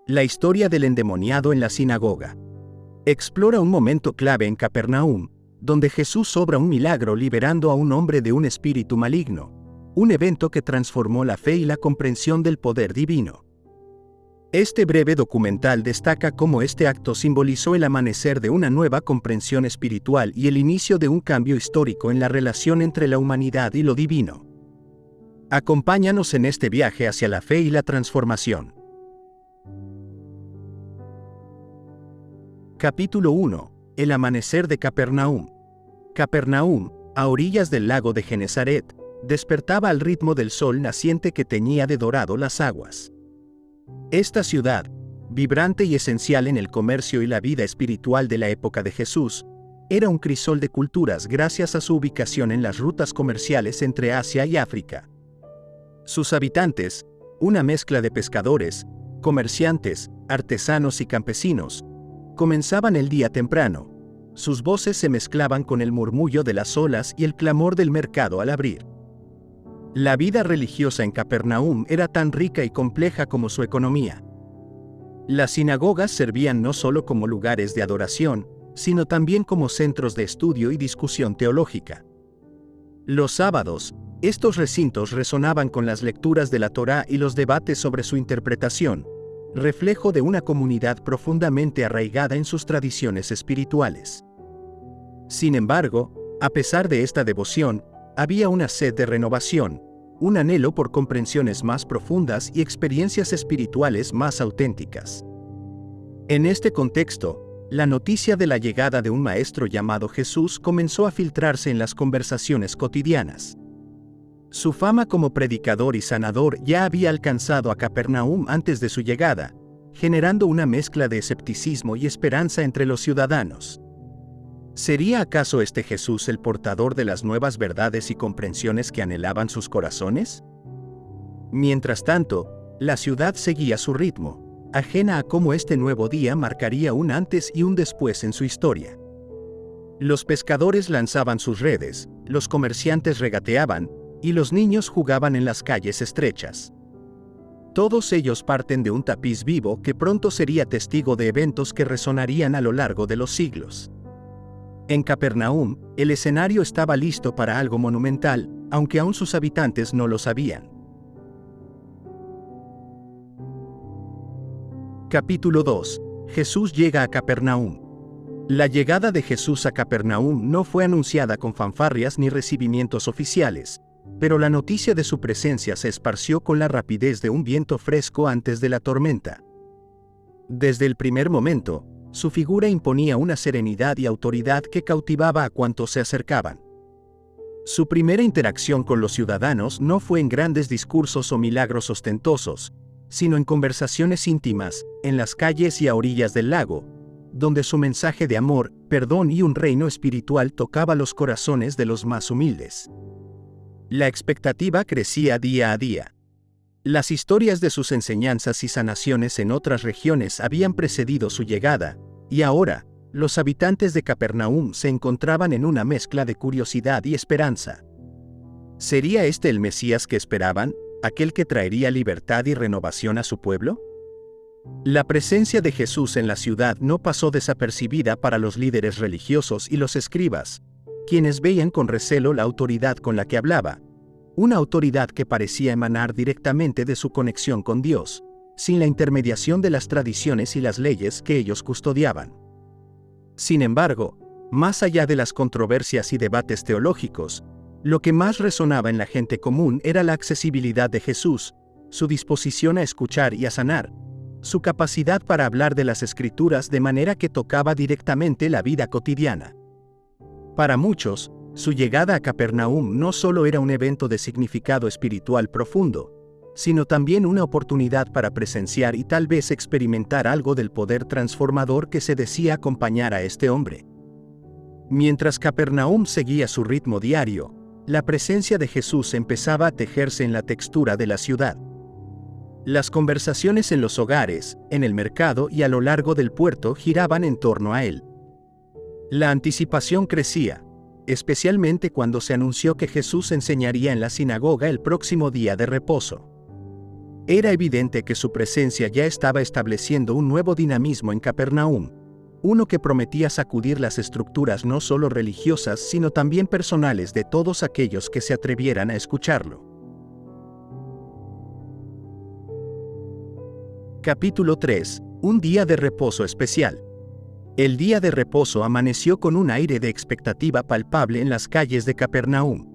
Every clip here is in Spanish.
La historia del endemoniado en la sinagoga. Explora un momento clave en Capernaum, donde Jesús obra un milagro liberando a un hombre de un espíritu maligno, un evento que transformó la fe y la comprensión del poder divino. Este breve documental destaca cómo este acto simbolizó el amanecer de una nueva comprensión espiritual y el inicio de un cambio histórico en la relación entre la humanidad y lo divino. Acompáñanos en este viaje hacia la fe y la transformación. Capítulo 1. El amanecer de Capernaum. Capernaum, a orillas del lago de Genesaret, despertaba al ritmo del sol naciente que teñía de dorado las aguas. Esta ciudad, vibrante y esencial en el comercio y la vida espiritual de la época de Jesús, era un crisol de culturas gracias a su ubicación en las rutas comerciales entre Asia y África. Sus habitantes, una mezcla de pescadores, comerciantes, artesanos y campesinos, comenzaban el día temprano. Sus voces se mezclaban con el murmullo de las olas y el clamor del mercado al abrir. La vida religiosa en Capernaum era tan rica y compleja como su economía. Las sinagogas servían no solo como lugares de adoración, sino también como centros de estudio y discusión teológica. Los sábados, estos recintos resonaban con las lecturas de la Torá y los debates sobre su interpretación, reflejo de una comunidad profundamente arraigada en sus tradiciones espirituales. Sin embargo, a pesar de esta devoción, había una sed de renovación, un anhelo por comprensiones más profundas y experiencias espirituales más auténticas. En este contexto, la noticia de la llegada de un maestro llamado Jesús comenzó a filtrarse en las conversaciones cotidianas. Su fama como predicador y sanador ya había alcanzado a Capernaum antes de su llegada, generando una mezcla de escepticismo y esperanza entre los ciudadanos. ¿Sería acaso este Jesús el portador de las nuevas verdades y comprensiones que anhelaban sus corazones? Mientras tanto, la ciudad seguía su ritmo, ajena a cómo este nuevo día marcaría un antes y un después en su historia. Los pescadores lanzaban sus redes, los comerciantes regateaban, y los niños jugaban en las calles estrechas. Todos ellos parten de un tapiz vivo que pronto sería testigo de eventos que resonarían a lo largo de los siglos. En Capernaum, el escenario estaba listo para algo monumental, aunque aún sus habitantes no lo sabían. Capítulo 2. Jesús llega a Capernaum. La llegada de Jesús a Capernaum no fue anunciada con fanfarrias ni recibimientos oficiales, pero la noticia de su presencia se esparció con la rapidez de un viento fresco antes de la tormenta. Desde el primer momento, su figura imponía una serenidad y autoridad que cautivaba a cuantos se acercaban. Su primera interacción con los ciudadanos no fue en grandes discursos o milagros ostentosos, sino en conversaciones íntimas, en las calles y a orillas del lago, donde su mensaje de amor, perdón y un reino espiritual tocaba los corazones de los más humildes. La expectativa crecía día a día. Las historias de sus enseñanzas y sanaciones en otras regiones habían precedido su llegada, y ahora, los habitantes de Capernaum se encontraban en una mezcla de curiosidad y esperanza. ¿Sería este el Mesías que esperaban, aquel que traería libertad y renovación a su pueblo? La presencia de Jesús en la ciudad no pasó desapercibida para los líderes religiosos y los escribas, quienes veían con recelo la autoridad con la que hablaba, una autoridad que parecía emanar directamente de su conexión con Dios, sin la intermediación de las tradiciones y las leyes que ellos custodiaban. Sin embargo, más allá de las controversias y debates teológicos, lo que más resonaba en la gente común era la accesibilidad de Jesús, su disposición a escuchar y a sanar, su capacidad para hablar de las Escrituras de manera que tocaba directamente la vida cotidiana. Para muchos, su llegada a Capernaum no solo era un evento de significado espiritual profundo, sino también una oportunidad para presenciar y tal vez experimentar algo del poder transformador que se decía acompañar a este hombre. Mientras Capernaum seguía su ritmo diario, la presencia de Jesús empezaba a tejerse en la textura de la ciudad. Las conversaciones en los hogares, en el mercado y a lo largo del puerto giraban en torno a él. La anticipación crecía, especialmente cuando se anunció que Jesús enseñaría en la sinagoga el próximo día de reposo. Era evidente que su presencia ya estaba estableciendo un nuevo dinamismo en Capernaum, uno que prometía sacudir las estructuras no solo religiosas sino también personales de todos aquellos que se atrevieran a escucharlo. Capítulo 3. Un día de reposo especial. El día de reposo amaneció con un aire de expectativa palpable en las calles de Capernaum.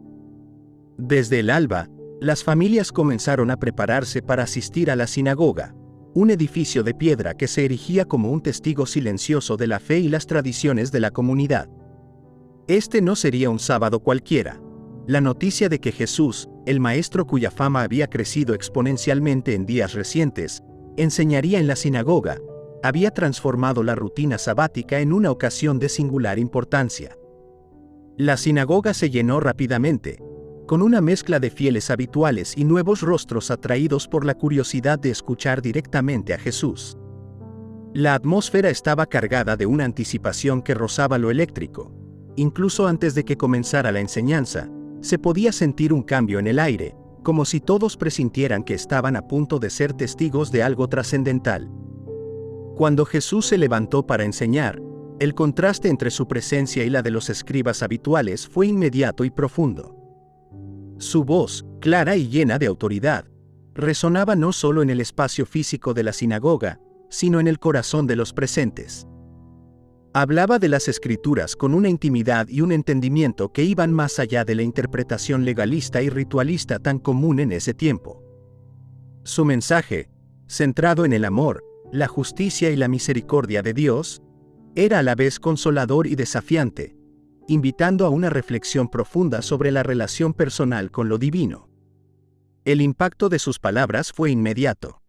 Desde el alba, las familias comenzaron a prepararse para asistir a la sinagoga, un edificio de piedra que se erigía como un testigo silencioso de la fe y las tradiciones de la comunidad. Este no sería un sábado cualquiera. La noticia de que Jesús, el maestro cuya fama había crecido exponencialmente en días recientes, enseñaría en la sinagoga, había transformado la rutina sabática en una ocasión de singular importancia. La sinagoga se llenó rápidamente, con una mezcla de fieles habituales y nuevos rostros atraídos por la curiosidad de escuchar directamente a Jesús. La atmósfera estaba cargada de una anticipación que rozaba lo eléctrico. Incluso antes de que comenzara la enseñanza, se podía sentir un cambio en el aire, como si todos presintieran que estaban a punto de ser testigos de algo trascendental. Cuando Jesús se levantó para enseñar, el contraste entre su presencia y la de los escribas habituales fue inmediato y profundo. Su voz, clara y llena de autoridad, resonaba no solo en el espacio físico de la sinagoga, sino en el corazón de los presentes. Hablaba de las Escrituras con una intimidad y un entendimiento que iban más allá de la interpretación legalista y ritualista tan común en ese tiempo. Su mensaje, centrado en el amor, la justicia y la misericordia de Dios, era a la vez consolador y desafiante, invitando a una reflexión profunda sobre la relación personal con lo divino. El impacto de sus palabras fue inmediato.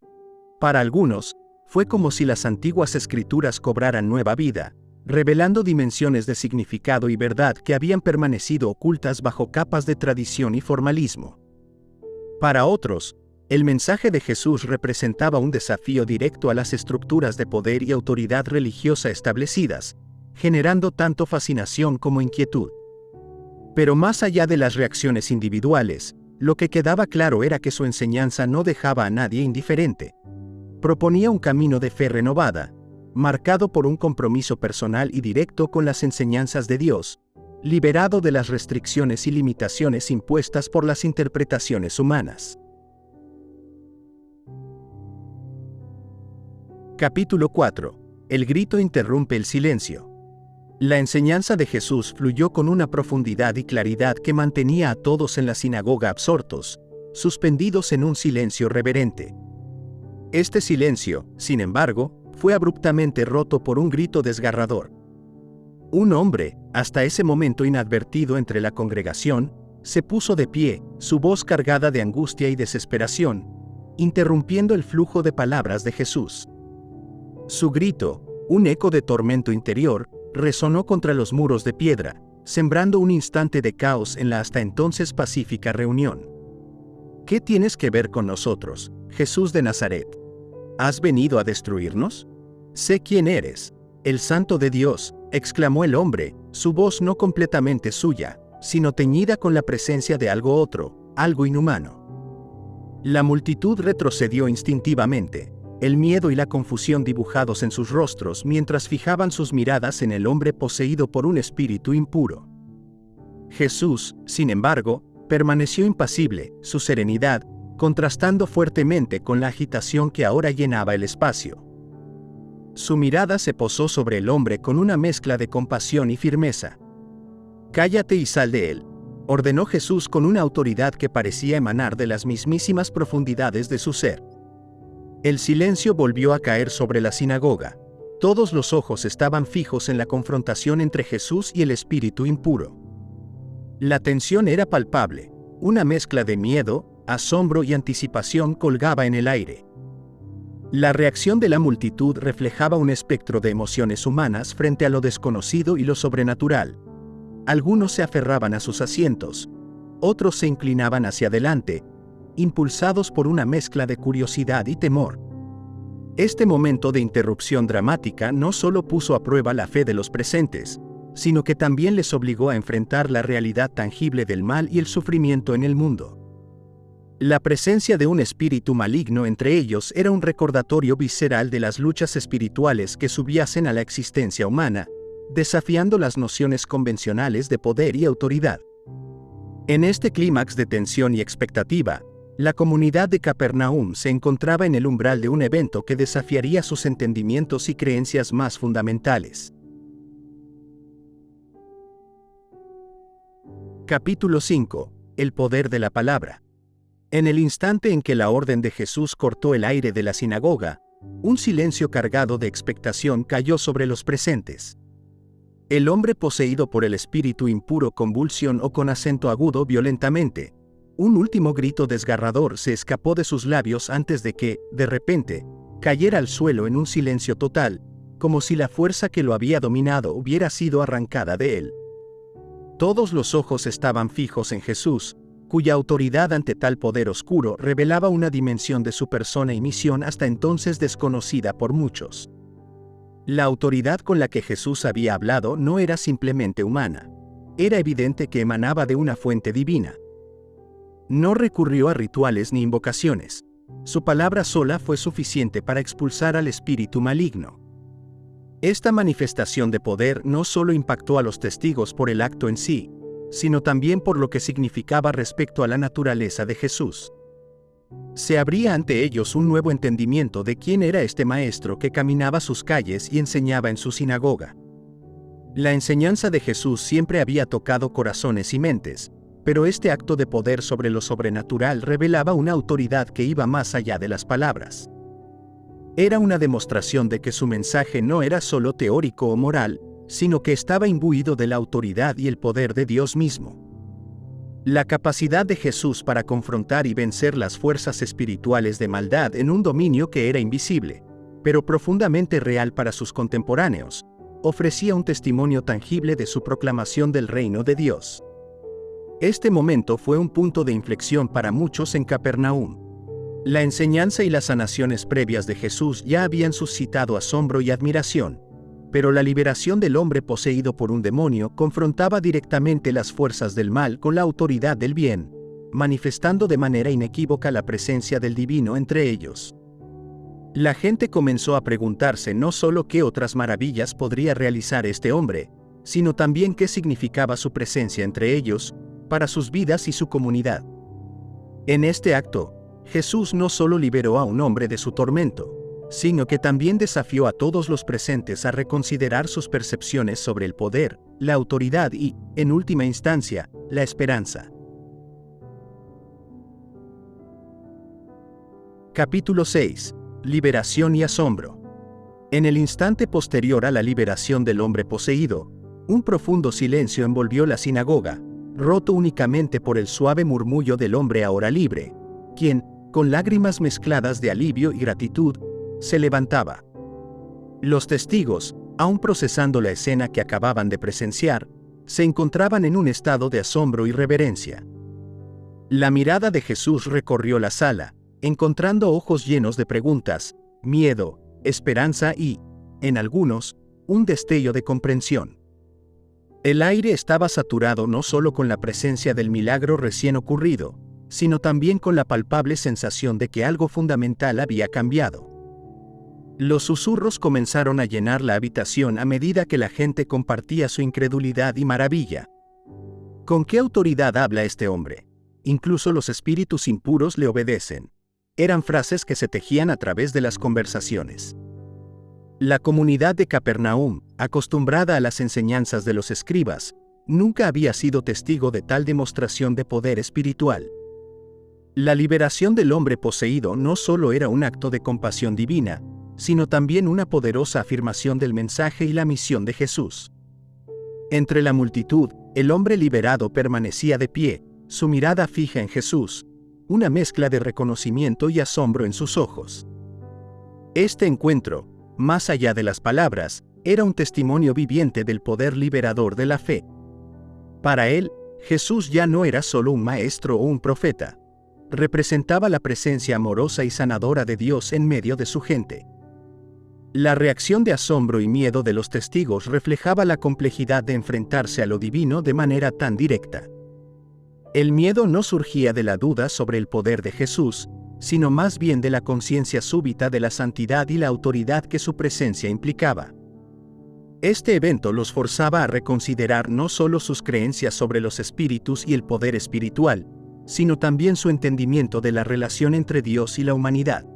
Para algunos, fue como si las antiguas escrituras cobraran nueva vida, revelando dimensiones de significado y verdad que habían permanecido ocultas bajo capas de tradición y formalismo. Para otros, el mensaje de Jesús representaba un desafío directo a las estructuras de poder y autoridad religiosa establecidas, generando tanto fascinación como inquietud. Pero más allá de las reacciones individuales, lo que quedaba claro era que su enseñanza no dejaba a nadie indiferente. Proponía un camino de fe renovada, marcado por un compromiso personal y directo con las enseñanzas de Dios, liberado de las restricciones y limitaciones impuestas por las interpretaciones humanas. Capítulo 4. El grito interrumpe el silencio. La enseñanza de Jesús fluyó con una profundidad y claridad que mantenía a todos en la sinagoga absortos, suspendidos en un silencio reverente. Este silencio, sin embargo, fue abruptamente roto por un grito desgarrador. Un hombre, hasta ese momento inadvertido entre la congregación, se puso de pie, su voz cargada de angustia y desesperación, interrumpiendo el flujo de palabras de Jesús. Su grito, un eco de tormento interior, resonó contra los muros de piedra, sembrando un instante de caos en la hasta entonces pacífica reunión. ¿Qué tienes que ver con nosotros, Jesús de Nazaret? ¿Has venido a destruirnos? Sé quién eres, el Santo de Dios, exclamó el hombre, su voz no completamente suya, sino teñida con la presencia de algo otro, algo inhumano. La multitud retrocedió instintivamente, el miedo y la confusión dibujados en sus rostros mientras fijaban sus miradas en el hombre poseído por un espíritu impuro. Jesús, sin embargo, permaneció impasible, su serenidad, contrastando fuertemente con la agitación que ahora llenaba el espacio. Su mirada se posó sobre el hombre con una mezcla de compasión y firmeza. «Cállate y sal de él», ordenó Jesús con una autoridad que parecía emanar de las mismísimas profundidades de su ser. El silencio volvió a caer sobre la sinagoga. Todos los ojos estaban fijos en la confrontación entre Jesús y el espíritu impuro. La tensión era palpable, una mezcla de miedo, asombro y anticipación colgaba en el aire. La reacción de la multitud reflejaba un espectro de emociones humanas frente a lo desconocido y lo sobrenatural. Algunos se aferraban a sus asientos, otros se inclinaban hacia adelante, impulsados por una mezcla de curiosidad y temor. Este momento de interrupción dramática no solo puso a prueba la fe de los presentes, sino que también les obligó a enfrentar la realidad tangible del mal y el sufrimiento en el mundo. La presencia de un espíritu maligno entre ellos era un recordatorio visceral de las luchas espirituales que subyacen a la existencia humana, desafiando las nociones convencionales de poder y autoridad. En este clímax de tensión y expectativa, la comunidad de Capernaum se encontraba en el umbral de un evento que desafiaría sus entendimientos y creencias más fundamentales. Capítulo 5. El poder de la palabra. En el instante en que la orden de Jesús cortó el aire de la sinagoga, un silencio cargado de expectación cayó sobre los presentes. El hombre poseído por el espíritu impuro convulsionó con acento agudo violentamente. Un último grito desgarrador se escapó de sus labios antes de que, de repente, cayera al suelo en un silencio total, como si la fuerza que lo había dominado hubiera sido arrancada de él. Todos los ojos estaban fijos en Jesús, cuya autoridad ante tal poder oscuro revelaba una dimensión de su persona y misión hasta entonces desconocida por muchos. La autoridad con la que Jesús había hablado no era simplemente humana. Era evidente que emanaba de una fuente divina. No recurrió a rituales ni invocaciones. Su palabra sola fue suficiente para expulsar al espíritu maligno. Esta manifestación de poder no solo impactó a los testigos por el acto en sí, sino también por lo que significaba respecto a la naturaleza de Jesús. Se abría ante ellos un nuevo entendimiento de quién era este maestro que caminaba sus calles y enseñaba en su sinagoga. La enseñanza de Jesús siempre había tocado corazones y mentes, pero este acto de poder sobre lo sobrenatural revelaba una autoridad que iba más allá de las palabras. Era una demostración de que su mensaje no era solo teórico o moral, sino que estaba imbuido de la autoridad y el poder de Dios mismo. La capacidad de Jesús para confrontar y vencer las fuerzas espirituales de maldad en un dominio que era invisible, pero profundamente real para sus contemporáneos, ofrecía un testimonio tangible de su proclamación del reino de Dios. Este momento fue un punto de inflexión para muchos en Capernaum. La enseñanza y las sanaciones previas de Jesús ya habían suscitado asombro y admiración, pero la liberación del hombre poseído por un demonio confrontaba directamente las fuerzas del mal con la autoridad del bien, manifestando de manera inequívoca la presencia del divino entre ellos. La gente comenzó a preguntarse no solo qué otras maravillas podría realizar este hombre, sino también qué significaba su presencia entre ellos, para sus vidas y su comunidad. En este acto, Jesús no solo liberó a un hombre de su tormento, sino que también desafió a todos los presentes a reconsiderar sus percepciones sobre el poder, la autoridad y, en última instancia, la esperanza. Capítulo 6. Liberación y asombro. En el instante posterior a la liberación del hombre poseído, un profundo silencio envolvió la sinagoga, roto únicamente por el suave murmullo del hombre ahora libre, quien, con lágrimas mezcladas de alivio y gratitud, se levantaba. Los testigos, aún procesando la escena que acababan de presenciar, se encontraban en un estado de asombro y reverencia. La mirada de Jesús recorrió la sala, encontrando ojos llenos de preguntas, miedo, esperanza y, en algunos, un destello de comprensión. El aire estaba saturado no solo con la presencia del milagro recién ocurrido, sino también con la palpable sensación de que algo fundamental había cambiado. Los susurros comenzaron a llenar la habitación a medida que la gente compartía su incredulidad y maravilla. ¿Con qué autoridad habla este hombre? Incluso los espíritus impuros le obedecen. Eran frases que se tejían a través de las conversaciones. La comunidad de Capernaum, acostumbrada a las enseñanzas de los escribas, nunca había sido testigo de tal demostración de poder espiritual. La liberación del hombre poseído no solo era un acto de compasión divina, sino también una poderosa afirmación del mensaje y la misión de Jesús. Entre la multitud, el hombre liberado permanecía de pie, su mirada fija en Jesús, una mezcla de reconocimiento y asombro en sus ojos. Este encuentro, más allá de las palabras, era un testimonio viviente del poder liberador de la fe. Para él, Jesús ya no era solo un maestro o un profeta. Representaba la presencia amorosa y sanadora de Dios en medio de su gente. La reacción de asombro y miedo de los testigos reflejaba la complejidad de enfrentarse a lo divino de manera tan directa. El miedo no surgía de la duda sobre el poder de Jesús, sino más bien de la conciencia súbita de la santidad y la autoridad que su presencia implicaba. Este evento los forzaba a reconsiderar no solo sus creencias sobre los espíritus y el poder espiritual, sino también su entendimiento de la relación entre Dios y la humanidad.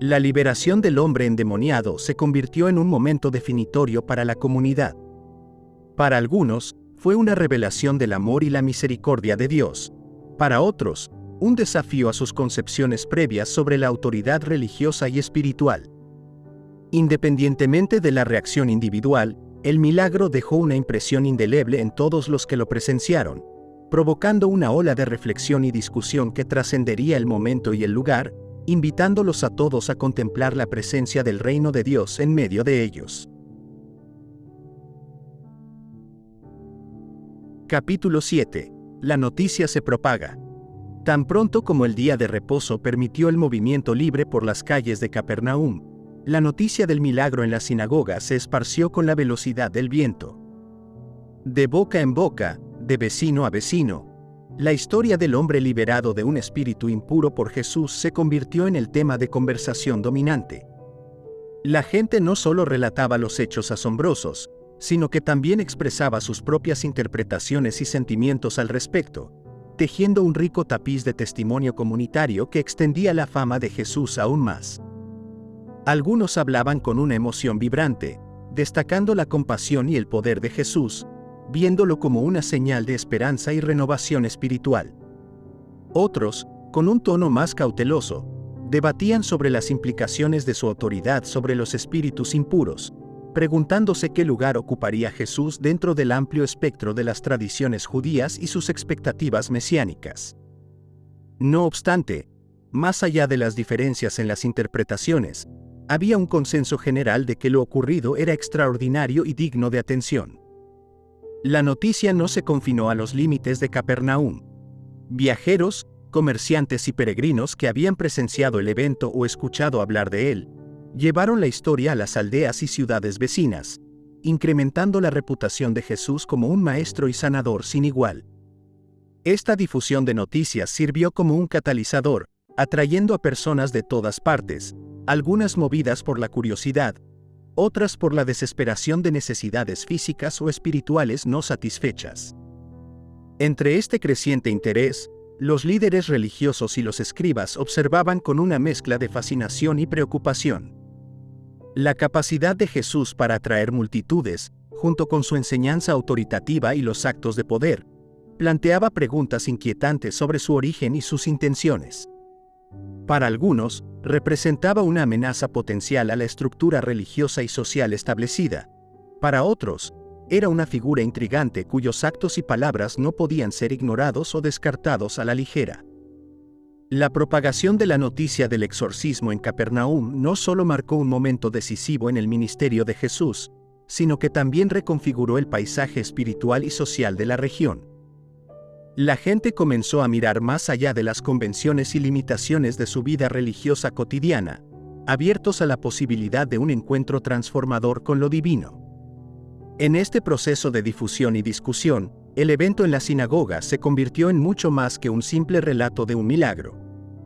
La liberación del hombre endemoniado se convirtió en un momento definitorio para la comunidad. Para algunos, fue una revelación del amor y la misericordia de Dios. Para otros, un desafío a sus concepciones previas sobre la autoridad religiosa y espiritual. Independientemente de la reacción individual, el milagro dejó una impresión indeleble en todos los que lo presenciaron, provocando una ola de reflexión y discusión que trascendería el momento y el lugar, invitándolos a todos a contemplar la presencia del reino de Dios en medio de ellos. Capítulo 7. La noticia se propaga. Tan pronto como el día de reposo permitió el movimiento libre por las calles de Capernaum, la noticia del milagro en la sinagoga se esparció con la velocidad del viento. De boca en boca, de vecino a vecino, la historia del hombre liberado de un espíritu impuro por Jesús se convirtió en el tema de conversación dominante. La gente no solo relataba los hechos asombrosos, sino que también expresaba sus propias interpretaciones y sentimientos al respecto, tejiendo un rico tapiz de testimonio comunitario que extendía la fama de Jesús aún más. Algunos hablaban con una emoción vibrante, destacando la compasión y el poder de Jesús, viéndolo como una señal de esperanza y renovación espiritual. Otros, con un tono más cauteloso, debatían sobre las implicaciones de su autoridad sobre los espíritus impuros, preguntándose qué lugar ocuparía Jesús dentro del amplio espectro de las tradiciones judías y sus expectativas mesiánicas. No obstante, más allá de las diferencias en las interpretaciones, había un consenso general de que lo ocurrido era extraordinario y digno de atención. La noticia no se confinó a los límites de Capernaum. Viajeros, comerciantes y peregrinos que habían presenciado el evento o escuchado hablar de él, llevaron la historia a las aldeas y ciudades vecinas, incrementando la reputación de Jesús como un maestro y sanador sin igual. Esta difusión de noticias sirvió como un catalizador, atrayendo a personas de todas partes, algunas movidas por la curiosidad, otras por la desesperación de necesidades físicas o espirituales no satisfechas. Entre este creciente interés, los líderes religiosos y los escribas observaban con una mezcla de fascinación y preocupación. La capacidad de Jesús para atraer multitudes, junto con su enseñanza autoritativa y los actos de poder, planteaba preguntas inquietantes sobre su origen y sus intenciones. Para algunos, representaba una amenaza potencial a la estructura religiosa y social establecida. Para otros, era una figura intrigante cuyos actos y palabras no podían ser ignorados o descartados a la ligera. La propagación de la noticia del exorcismo en Capernaum no solo marcó un momento decisivo en el ministerio de Jesús, sino que también reconfiguró el paisaje espiritual y social de la región. La gente comenzó a mirar más allá de las convenciones y limitaciones de su vida religiosa cotidiana, abiertos a la posibilidad de un encuentro transformador con lo divino. En este proceso de difusión y discusión, el evento en la sinagoga se convirtió en mucho más que un simple relato de un milagro.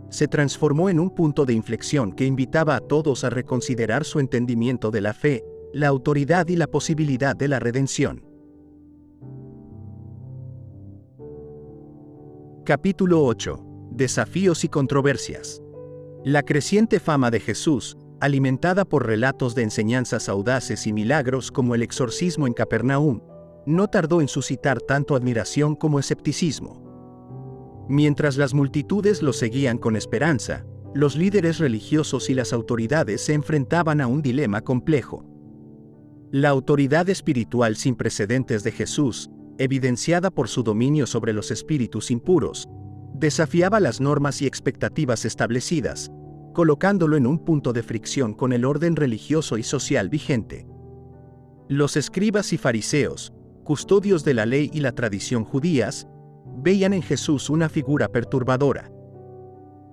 Se transformó en un punto de inflexión que invitaba a todos a reconsiderar su entendimiento de la fe, la autoridad y la posibilidad de la redención. Capítulo 8. Desafíos y controversias. La creciente fama de Jesús, alimentada por relatos de enseñanzas audaces y milagros como el exorcismo en Capernaum, no tardó en suscitar tanto admiración como escepticismo. Mientras las multitudes lo seguían con esperanza, los líderes religiosos y las autoridades se enfrentaban a un dilema complejo. La autoridad espiritual sin precedentes de Jesús, evidenciada por su dominio sobre los espíritus impuros, desafiaba las normas y expectativas establecidas, colocándolo en un punto de fricción con el orden religioso y social vigente. Los escribas y fariseos, custodios de la ley y la tradición judías, veían en Jesús una figura perturbadora.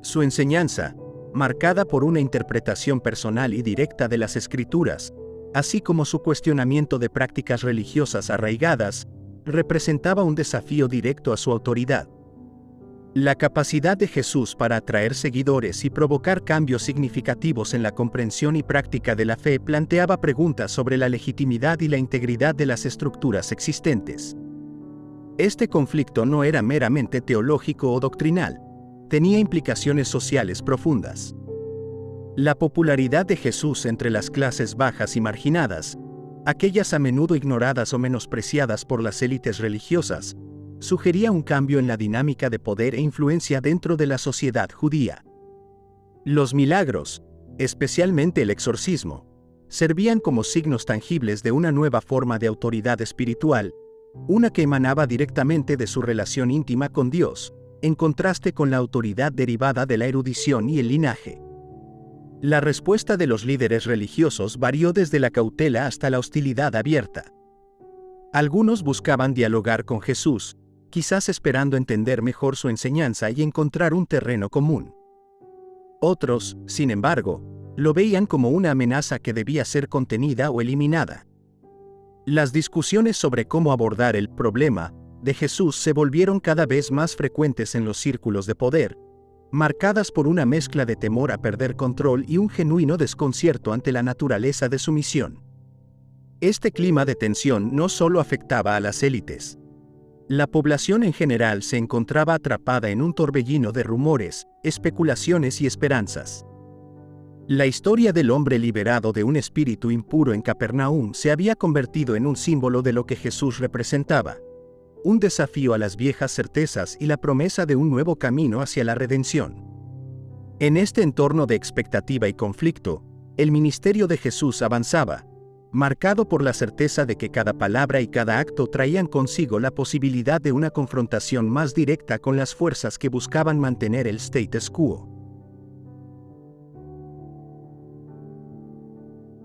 Su enseñanza, marcada por una interpretación personal y directa de las Escrituras, así como su cuestionamiento de prácticas religiosas arraigadas, representaba un desafío directo a su autoridad. La capacidad de Jesús para atraer seguidores y provocar cambios significativos en la comprensión y práctica de la fe planteaba preguntas sobre la legitimidad y la integridad de las estructuras existentes. Este conflicto no era meramente teológico o doctrinal, tenía implicaciones sociales profundas. La popularidad de Jesús entre las clases bajas y marginadas, aquellas a menudo ignoradas o menospreciadas por las élites religiosas, sugería un cambio en la dinámica de poder e influencia dentro de la sociedad judía. Los milagros, especialmente el exorcismo, servían como signos tangibles de una nueva forma de autoridad espiritual, una que emanaba directamente de su relación íntima con Dios, en contraste con la autoridad derivada de la erudición y el linaje. La respuesta de los líderes religiosos varió desde la cautela hasta la hostilidad abierta. Algunos buscaban dialogar con Jesús, quizás esperando entender mejor su enseñanza y encontrar un terreno común. Otros, sin embargo, lo veían como una amenaza que debía ser contenida o eliminada. Las discusiones sobre cómo abordar el problema de Jesús se volvieron cada vez más frecuentes en los círculos de poder, marcadas por una mezcla de temor a perder control y un genuino desconcierto ante la naturaleza de su misión. Este clima de tensión no solo afectaba a las élites. La población en general se encontraba atrapada en un torbellino de rumores, especulaciones y esperanzas. La historia del hombre liberado de un espíritu impuro en Capernaum se había convertido en un símbolo de lo que Jesús representaba: un desafío a las viejas certezas y la promesa de un nuevo camino hacia la redención. En este entorno de expectativa y conflicto, el ministerio de Jesús avanzaba, marcado por la certeza de que cada palabra y cada acto traían consigo la posibilidad de una confrontación más directa con las fuerzas que buscaban mantener el status quo.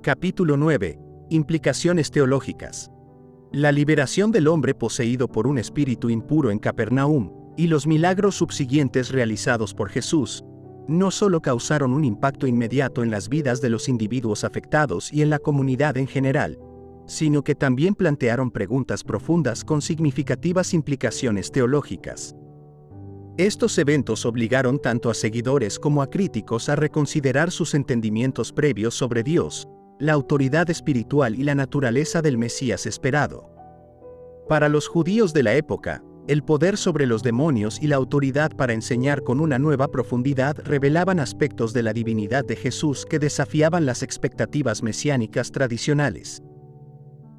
Capítulo 9. Implicaciones teológicas. La liberación del hombre poseído por un espíritu impuro en Capernaum, y los milagros subsiguientes realizados por Jesús, no solo causaron un impacto inmediato en las vidas de los individuos afectados y en la comunidad en general, sino que también plantearon preguntas profundas con significativas implicaciones teológicas. Estos eventos obligaron tanto a seguidores como a críticos a reconsiderar sus entendimientos previos sobre Dios, la autoridad espiritual y la naturaleza del Mesías esperado. Para los judíos de la época, el poder sobre los demonios y la autoridad para enseñar con una nueva profundidad revelaban aspectos de la divinidad de Jesús que desafiaban las expectativas mesiánicas tradicionales.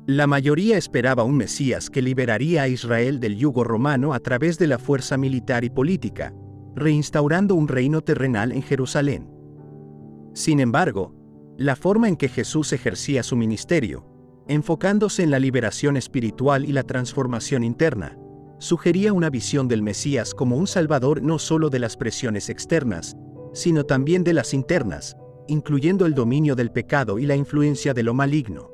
La mayoría esperaba un Mesías que liberaría a Israel del yugo romano a través de la fuerza militar y política, reinstaurando un reino terrenal en Jerusalén. Sin embargo, la forma en que Jesús ejercía su ministerio, enfocándose en la liberación espiritual y la transformación interna, sugería una visión del Mesías como un salvador no solo de las presiones externas, sino también de las internas, incluyendo el dominio del pecado y la influencia de lo maligno.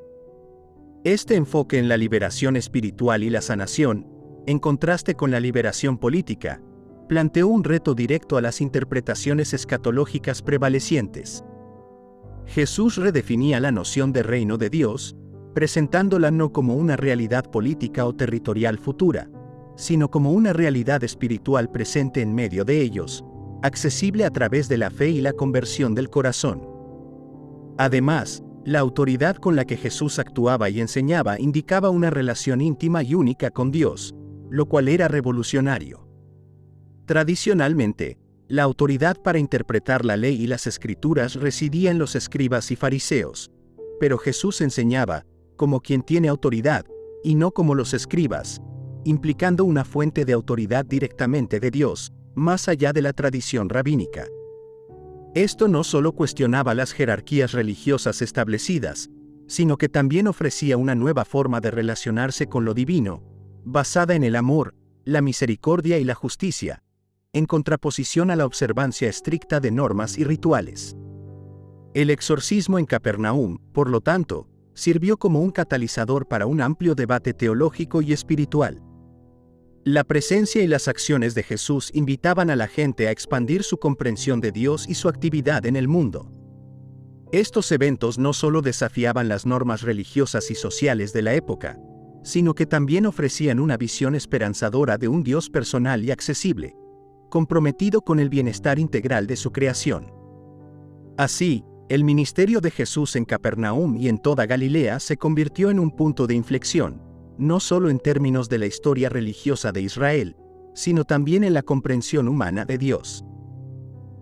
Este enfoque en la liberación espiritual y la sanación, en contraste con la liberación política, planteó un reto directo a las interpretaciones escatológicas prevalecientes. Jesús redefinía la noción de reino de Dios, presentándola no como una realidad política o territorial futura, sino como una realidad espiritual presente en medio de ellos, accesible a través de la fe y la conversión del corazón. Además, la autoridad con la que Jesús actuaba y enseñaba indicaba una relación íntima y única con Dios, lo cual era revolucionario. Tradicionalmente, la autoridad para interpretar la ley y las escrituras residía en los escribas y fariseos, pero Jesús enseñaba como quien tiene autoridad, y no como los escribas, implicando una fuente de autoridad directamente de Dios, más allá de la tradición rabínica. Esto no solo cuestionaba las jerarquías religiosas establecidas, sino que también ofrecía una nueva forma de relacionarse con lo divino, basada en el amor, la misericordia y la justicia, en contraposición a la observancia estricta de normas y rituales. El exorcismo en Capernaum, por lo tanto, sirvió como un catalizador para un amplio debate teológico y espiritual. La presencia y las acciones de Jesús invitaban a la gente a expandir su comprensión de Dios y su actividad en el mundo. Estos eventos no solo desafiaban las normas religiosas y sociales de la época, sino que también ofrecían una visión esperanzadora de un Dios personal y accesible, comprometido con el bienestar integral de su creación. Así, el ministerio de Jesús en Capernaum y en toda Galilea se convirtió en un punto de inflexión, no solo en términos de la historia religiosa de Israel, sino también en la comprensión humana de Dios.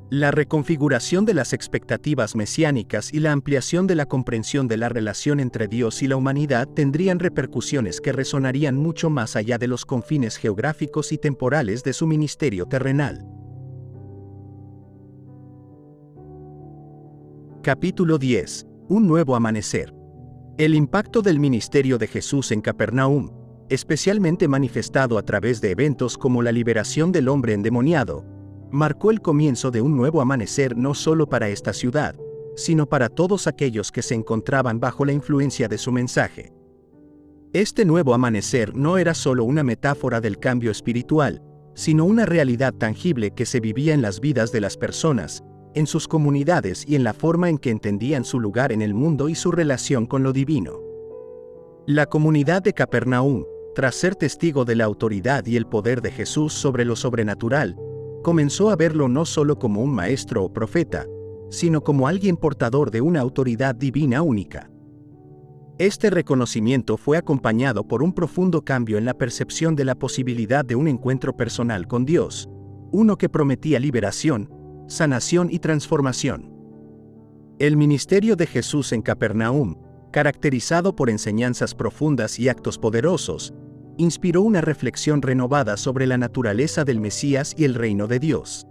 La reconfiguración de las expectativas mesiánicas y la ampliación de la comprensión de la relación entre Dios y la humanidad tendrían repercusiones que resonarían mucho más allá de los confines geográficos y temporales de su ministerio terrenal. Capítulo 10. Un nuevo amanecer. El impacto del ministerio de Jesús en Capernaum, especialmente manifestado a través de eventos como la liberación del hombre endemoniado, marcó el comienzo de un nuevo amanecer no solo para esta ciudad, sino para todos aquellos que se encontraban bajo la influencia de su mensaje. Este nuevo amanecer no era solo una metáfora del cambio espiritual, sino una realidad tangible que se vivía en las vidas de las personas, en sus comunidades y en la forma en que entendían su lugar en el mundo y su relación con lo divino. La comunidad de Capernaum, tras ser testigo de la autoridad y el poder de Jesús sobre lo sobrenatural, comenzó a verlo no solo como un maestro o profeta, sino como alguien portador de una autoridad divina única. Este reconocimiento fue acompañado por un profundo cambio en la percepción de la posibilidad de un encuentro personal con Dios, uno que prometía liberación, sanación y transformación. El ministerio de Jesús en Capernaum, caracterizado por enseñanzas profundas y actos poderosos, inspiró una reflexión renovada sobre la naturaleza del Mesías y el reino de Dios.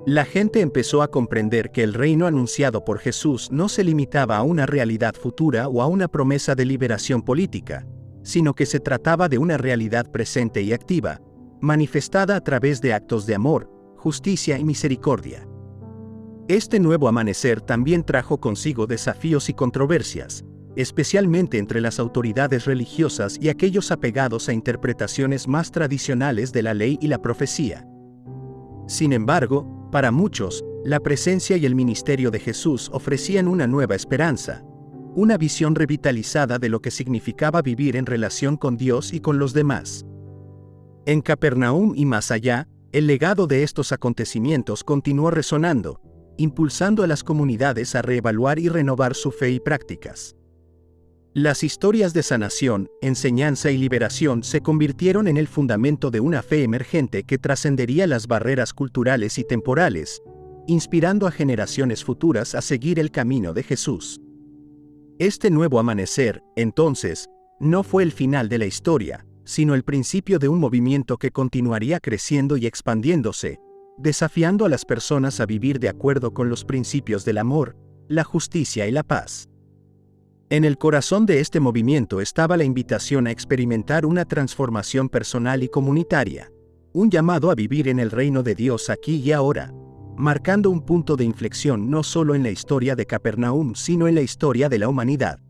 La gente empezó a comprender que el reino anunciado por Jesús no se limitaba a una realidad futura o a una promesa de liberación política, sino que se trataba de una realidad presente y activa, manifestada a través de actos de amor, justicia y misericordia. Este nuevo amanecer también trajo consigo desafíos y controversias, especialmente entre las autoridades religiosas y aquellos apegados a interpretaciones más tradicionales de la ley y la profecía. Sin embargo, para muchos, la presencia y el ministerio de Jesús ofrecían una nueva esperanza, una visión revitalizada de lo que significaba vivir en relación con Dios y con los demás. En Capernaum y más allá, el legado de estos acontecimientos continuó resonando, impulsando a las comunidades a reevaluar y renovar su fe y prácticas. Las historias de sanación, enseñanza y liberación se convirtieron en el fundamento de una fe emergente que trascendería las barreras culturales y temporales, inspirando a generaciones futuras a seguir el camino de Jesús. Este nuevo amanecer, entonces, no fue el final de la historia, sino el principio de un movimiento que continuaría creciendo y expandiéndose, desafiando a las personas a vivir de acuerdo con los principios del amor, la justicia y la paz. En el corazón de este movimiento estaba la invitación a experimentar una transformación personal y comunitaria, un llamado a vivir en el reino de Dios aquí y ahora, marcando un punto de inflexión no solo en la historia de Capernaum, sino en la historia de la humanidad.